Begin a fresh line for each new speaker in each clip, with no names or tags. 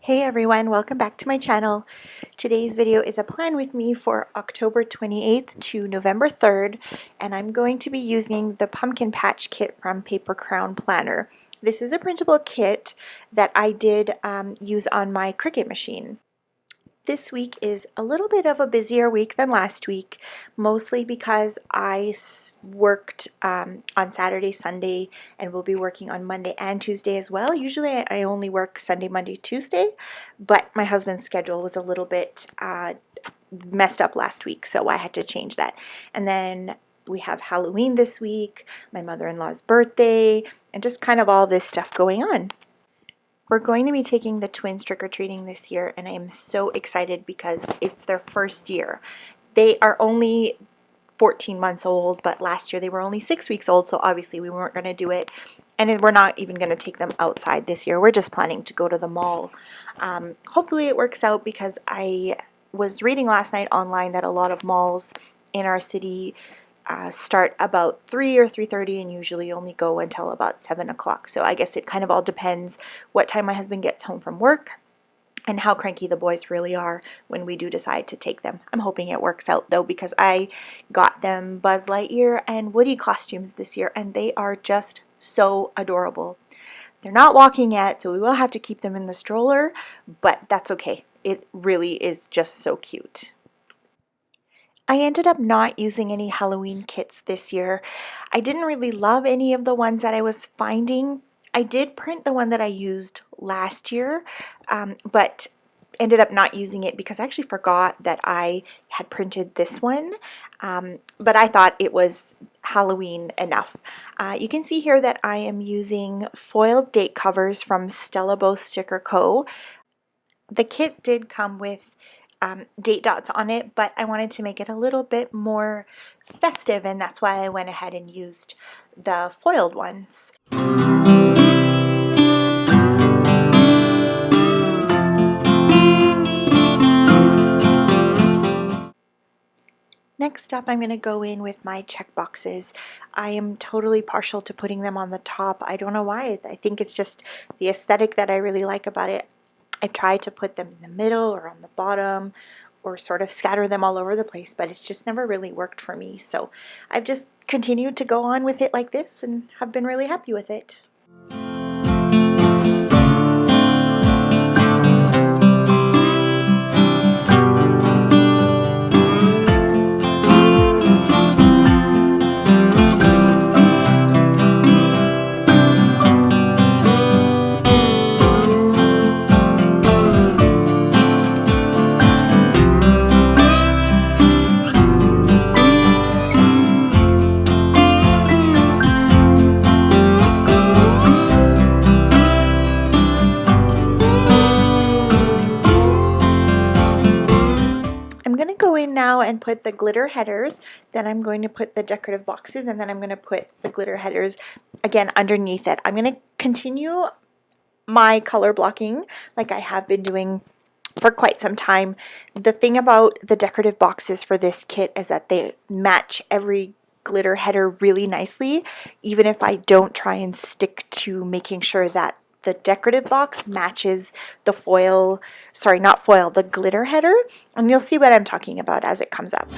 Hey everyone, welcome back to my channel. Today's video is a plan with me for October 28th to November 3rd, and I'm going to be using the Pumpkin Patch kit from Paper Crown Planner. This is a printable kit that I did use on my Cricut machine. This week is a little bit of a busier week than last week, mostly because I worked on Saturday, Sunday, and will be working on Monday and Tuesday as well. Usually I only work Sunday, Monday, Tuesday, but my husband's schedule was a little bit messed up last week, so I had to change that. And then we have Halloween this week, my mother-in-law's birthday, and just kind of all this stuff going on. We're going to be taking the twins trick-or-treating this year, and I am so excited because it's their first year. They are only 14 months old, but last year they were only 6 weeks old, so obviously we weren't going to do it. And we're not even going to take them outside this year. We're just planning to go to the mall. Hopefully it works out, because I was reading last night online that a lot of malls in our city start about 3 or 3:30 and usually only go until about 7 o'clock. So I guess it kind of all depends what time my husband gets home from work and how cranky the boys really are when we do decide to take them. I'm hoping it works out though, because I got them Buzz Lightyear and Woody costumes this year, and they are just so adorable. They're not walking yet, so we will have to keep them in the stroller, but that's okay. It really is just so cute. I ended up not using any Halloween kits this year. I didn't really love any of the ones that I was finding. I did print the one that I used last year, but ended up not using it because I actually forgot that I had printed this one, but I thought it was Halloween enough. You can see here that I am using foiled date covers from Stella Bow Sticker Co. The kit did come with date dots on it, but I wanted to make it a little bit more festive, and that's why I went ahead and used the foiled ones. Next up, I'm going to go in with my check boxes. I am totally partial to putting them on the top. I don't know why. I think it's just the aesthetic that I really like about it. I've tried to put them in the middle or on the bottom or sort of scatter them all over the place, but it's just never really worked for me. So I've just continued to go on with it like this and have been really happy with it. Now and put the glitter headers, then I'm going to put the decorative boxes, and then I'm going to put the glitter headers again underneath it. I'm going to continue my color blocking like I have been doing for quite some time. The thing about the decorative boxes for this kit is that they match every glitter header really nicely, even if I don't try and stick to making sure that the decorative box matches the foil, sorry, not foil, the glitter header, and you'll see what I'm talking about as it comes up.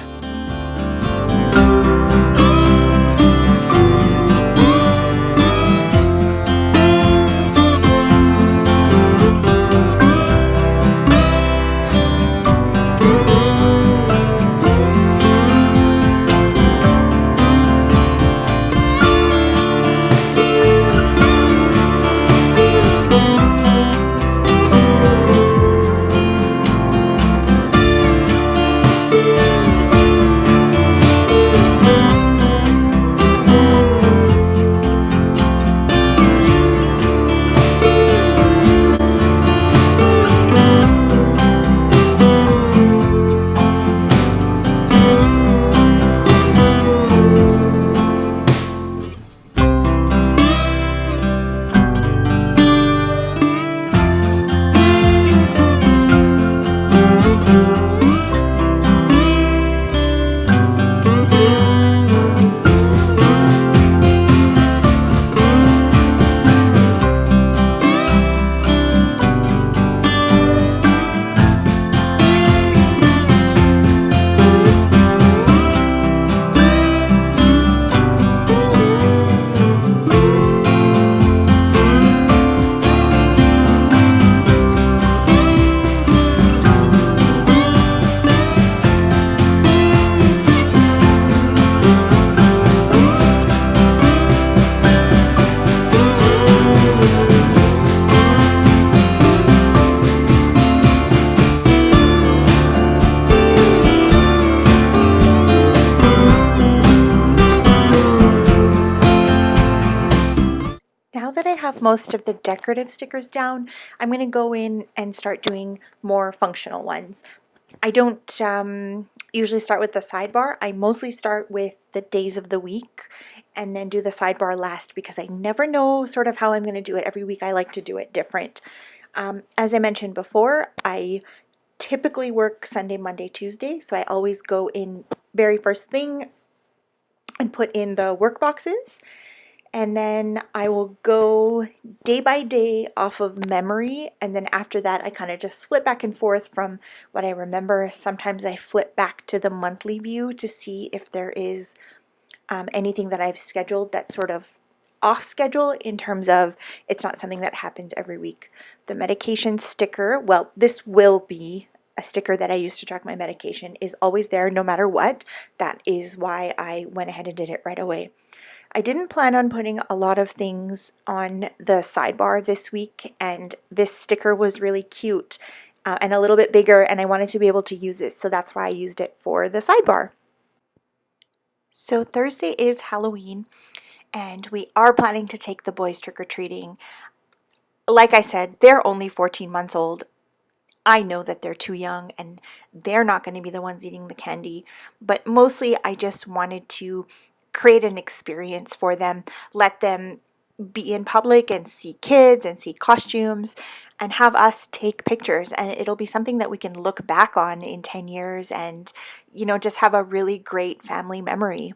most of the decorative stickers down, I'm going to go in and start doing more functional ones. I don't usually start with the sidebar. I mostly start with the days of the week and then do the sidebar last because I never know sort of how I'm going to do it. Every week I like to do it different. As I mentioned before, I typically work Sunday, Monday, Tuesday, so I always go in very first thing and put in the work boxes. And then I will go day by day off of memory. And then after that, I kind of just flip back and forth from what I remember. Sometimes I flip back to the monthly view to see if there is anything that I've scheduled that's sort of off schedule in terms of it's not something that happens every week. The medication sticker, well, this will be a sticker that I use to track my medication, is always there no matter what. That is why I went ahead and did it right away. I didn't plan on putting a lot of things on the sidebar this week, and this sticker was really cute and a little bit bigger, and I wanted to be able to use it, so that's why I used it for the sidebar. So Thursday is Halloween, and we are planning to take the boys trick-or-treating. Like I said, they're only 14 months old. I know that they're too young and they're not going to be the ones eating the candy, but mostly I just wanted to create an experience for them, let them be in public and see kids and see costumes and have us take pictures, and it'll be something that we can look back on in 10 years and, you know, just have a really great family memory.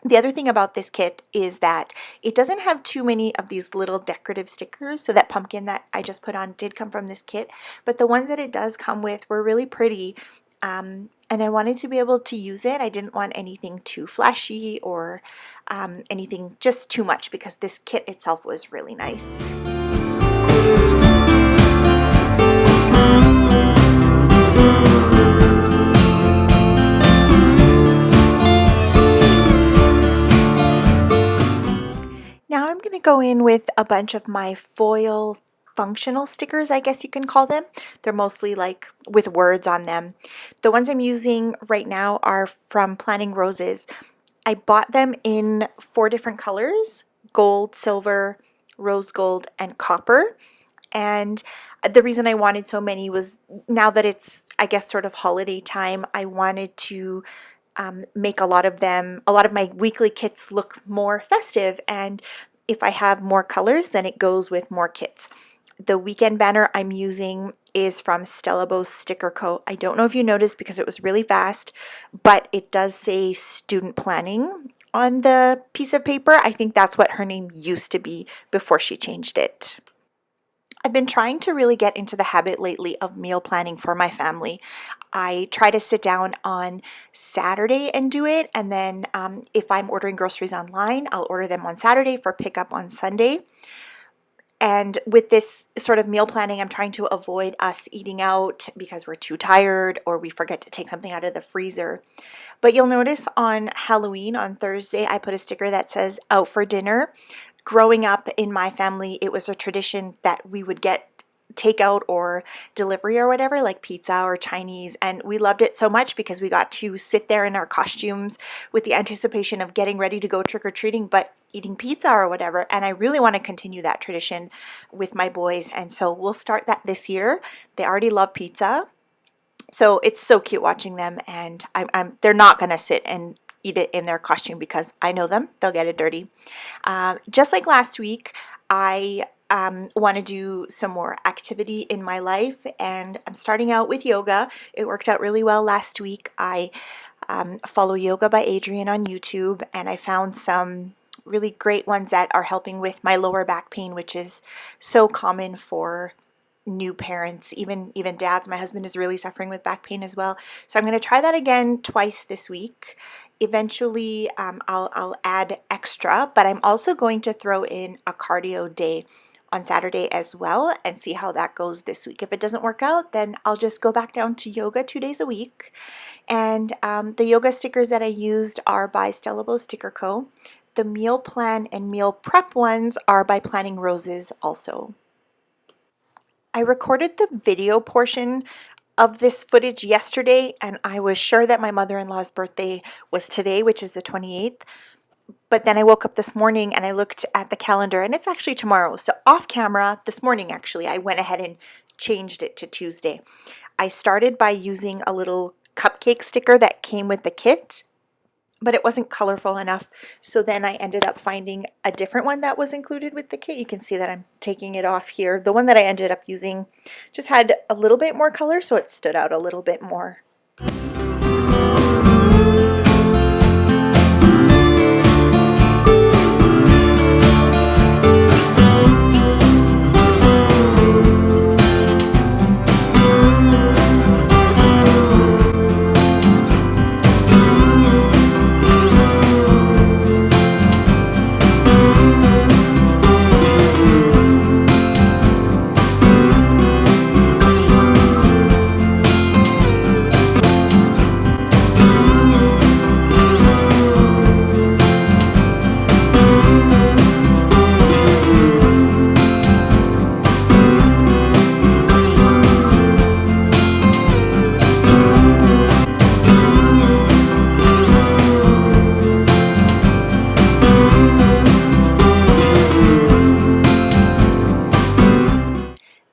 The other thing about this kit is that it doesn't have too many of these little decorative stickers. So that pumpkin that I just put on did come from this kit, but the ones that it does come with were really pretty. And I wanted to be able to use it. I didn't want anything too flashy or anything just too much because this kit itself was really nice. Now I'm going to go in with a bunch of my foil functional stickers, I guess you can call them. They're mostly like with words on them. The ones I'm using right now are from Planting Roses. I bought them in 4 different colors: gold, silver, rose gold, and copper. And the reason I wanted so many was now that it's, I guess, sort of holiday time, I wanted to make a lot of my weekly kits look more festive. And if I have more colors, then it goes with more kits. The weekend banner I'm using is from Stella Bow's Sticker Co. I don't know if you noticed because it was really fast, but it does say student planning on the piece of paper. I think that's what her name used to be before she changed it. I've been trying to really get into the habit lately of meal planning for my family. I try to sit down on Saturday and do it, and then if I'm ordering groceries online, I'll order them on Saturday for pickup on Sunday. And with this sort of meal planning, I'm trying to avoid us eating out because we're too tired or we forget to take something out of the freezer. But you'll notice on Halloween, on Thursday, I put a sticker that says out for dinner. Growing up in my family, it was a tradition that we would get takeout or delivery or whatever, like pizza or Chinese, and we loved it so much because we got to sit there in our costumes with the anticipation of getting ready to go trick-or-treating but eating pizza or whatever. And I really want to continue that tradition with my boys, and so we'll start that this year. They already love pizza, so it's so cute watching them, and they're not gonna sit and eat it in their costume because I know them, they'll get it dirty. Just like last week, I want to do some more activity in my life, and I'm starting out with yoga. It worked out really well last week. I follow Yoga by Adriene on YouTube, and I found some really great ones that are helping with my lower back pain, which is so common for new parents, even dads. My husband is really suffering with back pain as well. So I'm going to try that again twice this week. Eventually, I'll add extra, but I'm also going to throw in a cardio day on Saturday as well and see how that goes this week. If it doesn't work out, then I'll just go back down to yoga 2 days a week. And the yoga stickers that I used are by Stella Bow Sticker Co. The meal plan and meal prep ones are by Planting Roses also. I recorded the video portion of this footage yesterday, and I was sure that my mother-in-law's birthday was today, which is the 28th. But then I woke up this morning and I looked at the calendar and it's actually tomorrow. So off camera, this morning actually, I went ahead and changed it to Tuesday. I started by using a little cupcake sticker that came with the kit, but it wasn't colorful enough. So then I ended up finding a different one that was included with the kit. You can see that I'm taking it off here. The one that I ended up using just had a little bit more color, so it stood out a little bit more.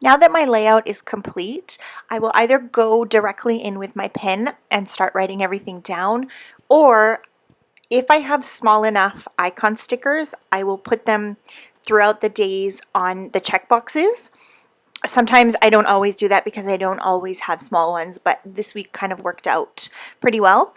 Now that my layout is complete, I will either go directly in with my pen and start writing everything down, or if I have small enough icon stickers, I will put them throughout the days on the checkboxes. Sometimes I don't always do that because I don't always have small ones, but this week kind of worked out pretty well.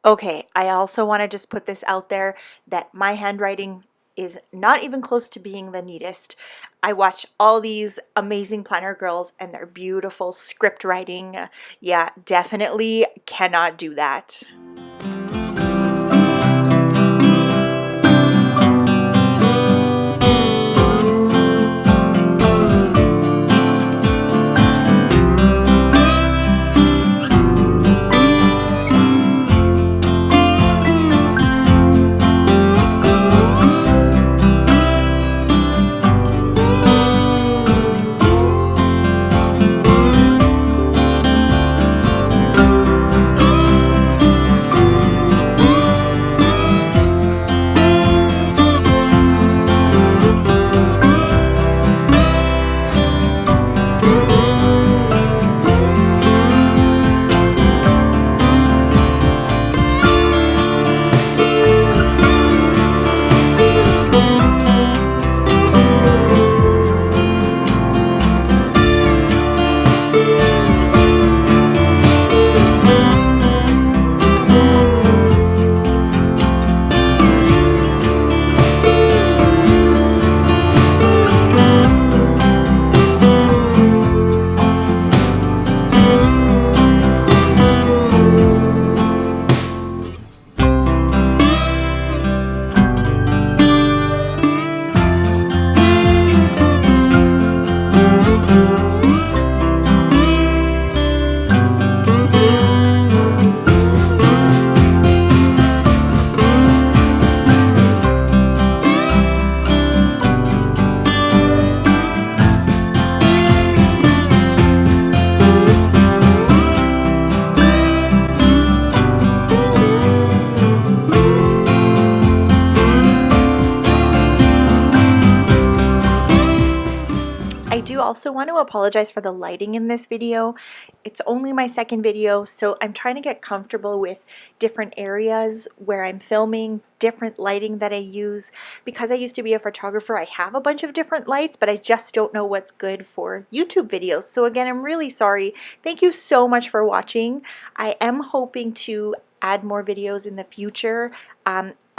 Okay, I also want to just put this out there that my handwriting is not even close to being the neatest. I watch all these amazing planner girls and their beautiful script writing. Yeah, definitely cannot do that. I do also want to apologize for the lighting in this video. It's only my second video, so I'm trying to get comfortable with different areas where I'm filming, different lighting that I use. Because I used to be a photographer, I have a bunch of different lights, but I just don't know what's good for YouTube videos. So again, I'm really sorry. Thank you so much for watching. I am hoping to add more videos in the future.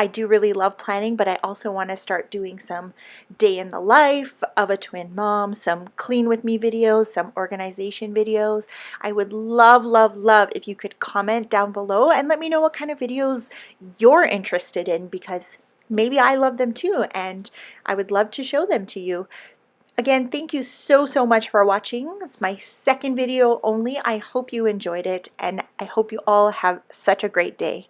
I do really love planning, but I also want to start doing some day in the life of a twin mom, some clean with me videos, some organization videos. I would love, love, love if you could comment down below and let me know what kind of videos you're interested in, because maybe I love them too and I would love to show them to you. Again, thank you so, so much for watching. It's my second video only. I hope you enjoyed it and I hope you all have such a great day.